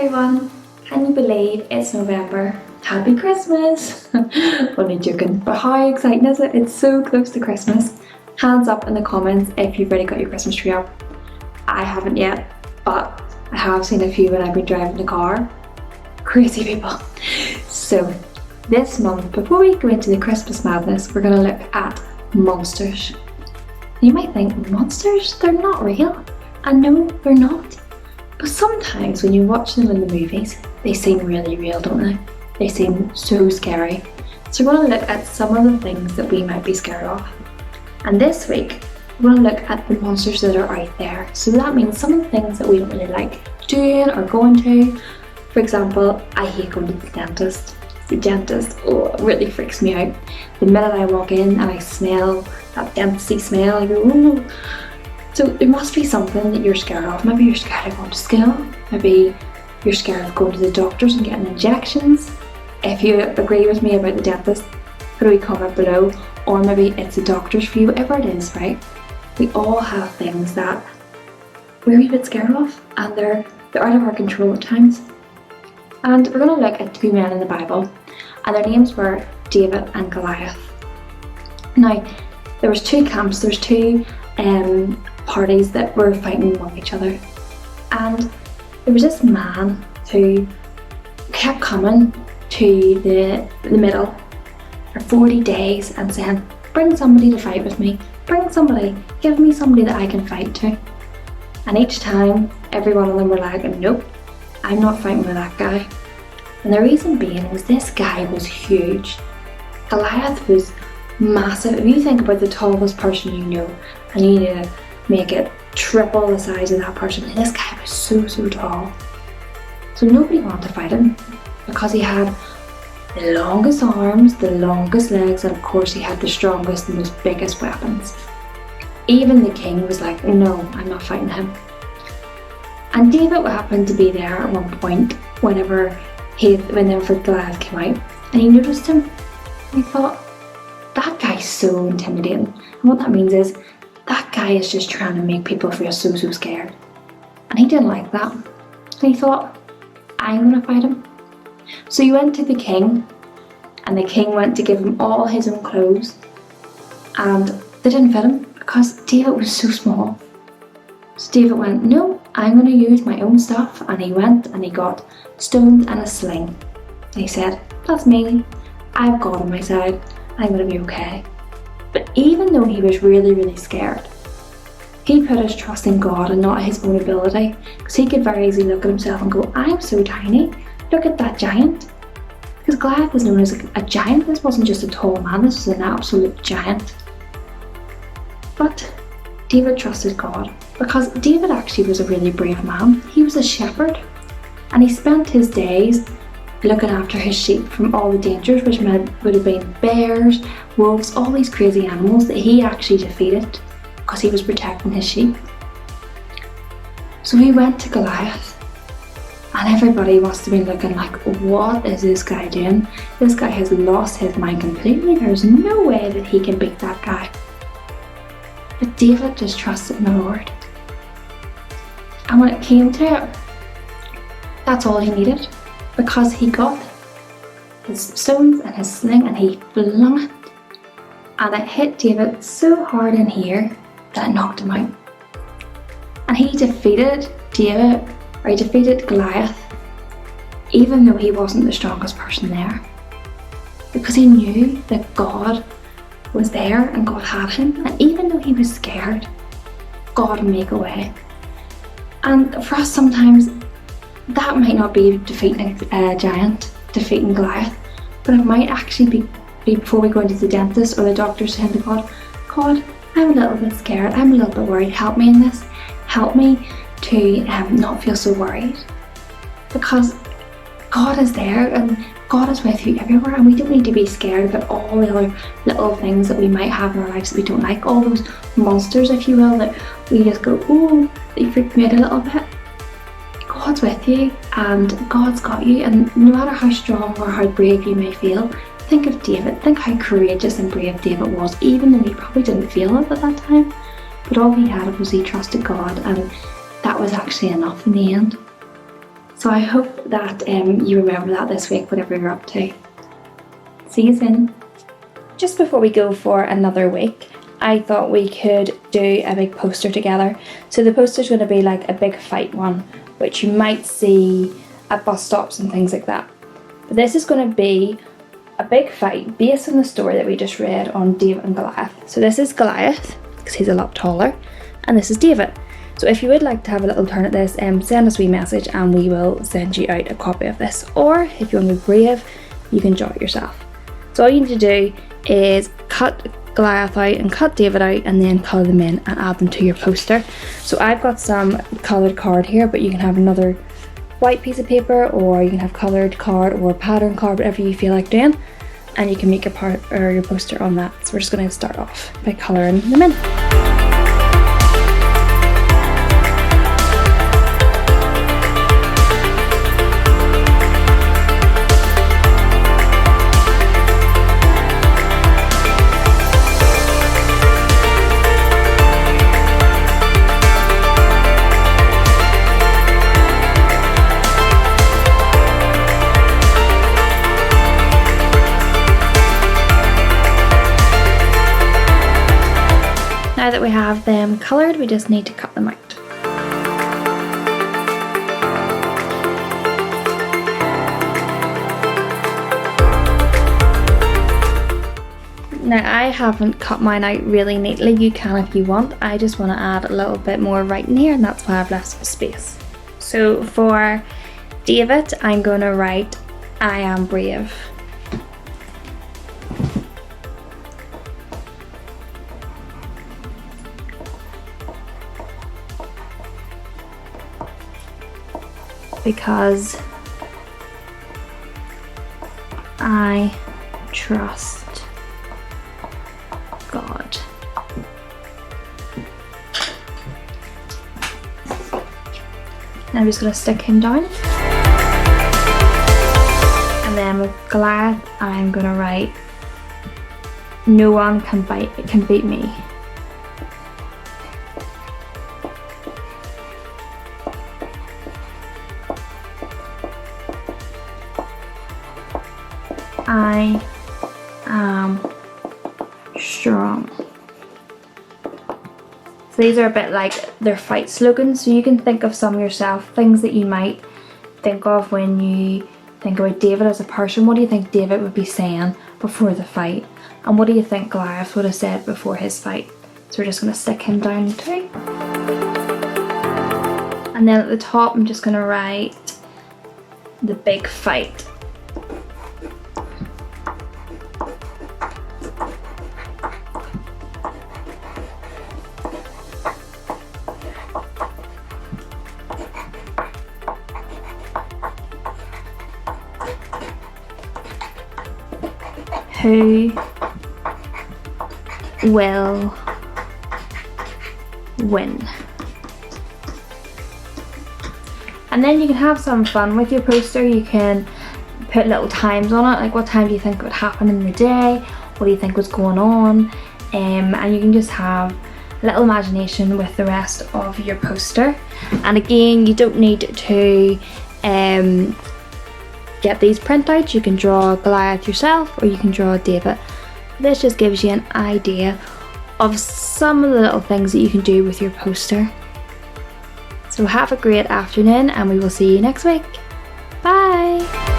everyone! Can you believe it's November? Happy Christmas! Only joking, but how exciting is it? It's so close to Christmas. Hands up in the comments if you've already got your Christmas tree up. I haven't yet, but I have seen a few when I've been driving the car. Crazy people. So, this month, before we go into the Christmas madness, we're going to look at monsters. You might think, monsters? They're not real. And no, they're not. But sometimes when you watch them in the movies, they seem really real, don't they? They seem so scary. So we're going to look at some of the things that we might be scared of. And this week, we're going to look at the monsters that are out there. So that means some of the things that we don't really like doing or going to. For example, I hate going to the dentist. The dentist, it really freaks me out. The minute I walk in and I smell that dentisty smell, I go, oh no. So there must be something that you're scared of. Maybe you're scared of going to school. Maybe you're scared of going to the doctors and getting injections. If you agree with me about the dentist, put a wee comment below. Or maybe it's the doctors for you, whatever it is, right? We all have things that we're a wee bit scared of, and they're out of our control at times. And we're going to look at two men in the Bible, and their names were David and Goliath. Now, there was two camps, there's two parties that were fighting among each other. And there was this man who kept coming to the middle for 40 days and saying, bring somebody to fight with me, bring somebody, give me somebody that I can fight to. And each time, every one of them were like, nope, I'm not fighting with that guy. And the reason being was this guy was huge. Goliath was massive. If you think about the tallest person you know, and you need to make it triple the size of that person, and this guy was so tall. So nobody wanted to fight him because he had the longest arms, the longest legs, and of course he had the strongest and most biggest weapons. Even the king was like, no, I'm not fighting him. And David happened to be there at one point whenever Goliath came out, and he noticed him, and he thought, that guy's so intimidating. And what that means is, that guy is just trying to make people feel so scared. And he didn't like that. And he thought, I'm gonna fight him. So he went to the king, and the king went to give him all his own clothes, and they didn't fit him because David was so small. So David went, no, I'm going to use my own stuff. And he went and he got stones and a sling. And he said, that's me, I've God on my side, I'm going to be okay. But even though he was really scared, he put his trust in God and not his own ability, because he could very easily look at himself and go, I'm so tiny, look at that giant. Because Goliath was known as a giant. This wasn't just a tall man, this was an absolute giant. But David trusted God, because David actually was a really brave man. He was a shepherd, and he spent his days looking after his sheep from all the dangers, which would have been bears, wolves, all these crazy animals that he actually defeated because he was protecting his sheep. So he went to Goliath, and everybody must have been looking like, what is this guy doing? This guy has lost his mind completely. There's no way that he can beat that guy. But David just trusted in the Lord. And when it came to it, that's all he needed, because he got his stones and his sling and he flung it, and it hit David so hard in here that it knocked him out. And he defeated Goliath, even though he wasn't the strongest person there, because he knew that God was there and God had him. And even though he was scared, God would make a way. And for us sometimes, that might not be defeating a giant, defeating Goliath, but it might actually be before we go into the dentist or the doctor saying to God, God, I'm a little bit scared, I'm a little bit worried, help me in this, help me to not feel so worried. Because God is there and God is with you everywhere, and we don't need to be scared about all the other little things that we might have in our lives that we don't like, all those monsters, if you will, that we just go, oh, they freaked me out a little bit. God's with you and God's got you, and no matter how strong or how brave you may feel, think of David. Think how courageous and brave David was, even though he probably didn't feel it at that time. But all he had was he trusted God, and that was actually enough in the end. So I hope that you remember that this week, whatever you're up to. See you soon. Just before we go for another week, I thought we could do a big poster together. So the poster's going to be like a big fight one, which you might see at bus stops and things like that. But this is going to be a big fight based on the story that we just read on David and Goliath. So this is Goliath, because he's a lot taller, and this is David. So if you would like to have a little turn at this, send us a wee message and we will send you out a copy of this. Or if you want to be brave, you can draw it yourself. So all you need to do is cut Goliath out and cut David out and then colour them in and add them to your poster. So I've got some coloured card here, but you can have another white piece of paper, or you can have coloured card or pattern card, whatever you feel like doing, and you can make your poster on that. So we're just going to start off by colouring them in. Now that we have them coloured, we just need to cut them out. Now I haven't cut mine out really neatly. You can if you want. I just want to add a little bit more right in here, and that's why I've left some space. So for David, I'm going to write, "I am brave." Because I trust God. Now I'm just going to stick him down. And then with Goliath, I'm going to write, "No one can beat me." I am strong. So these are a bit like their fight slogans, so you can think of some yourself, things that you might think of when you think about David as a person. What do you think David would be saying before the fight? And what do you think Goliath would have said before his fight? So we're just going to stick him down too. And then at the top I'm just going to write the big fight. Who will win? And then you can have some fun with your poster. You can put little times on it, like what time do you think would happen in the day, what do you think was going on, and you can just have a little imagination with the rest of your poster. And again, you don't need to get these printouts. You can draw Goliath yourself, or you can draw David. This just gives you an idea of some of the little things that you can do with your poster. So have a great afternoon, and we will see you next week. Bye!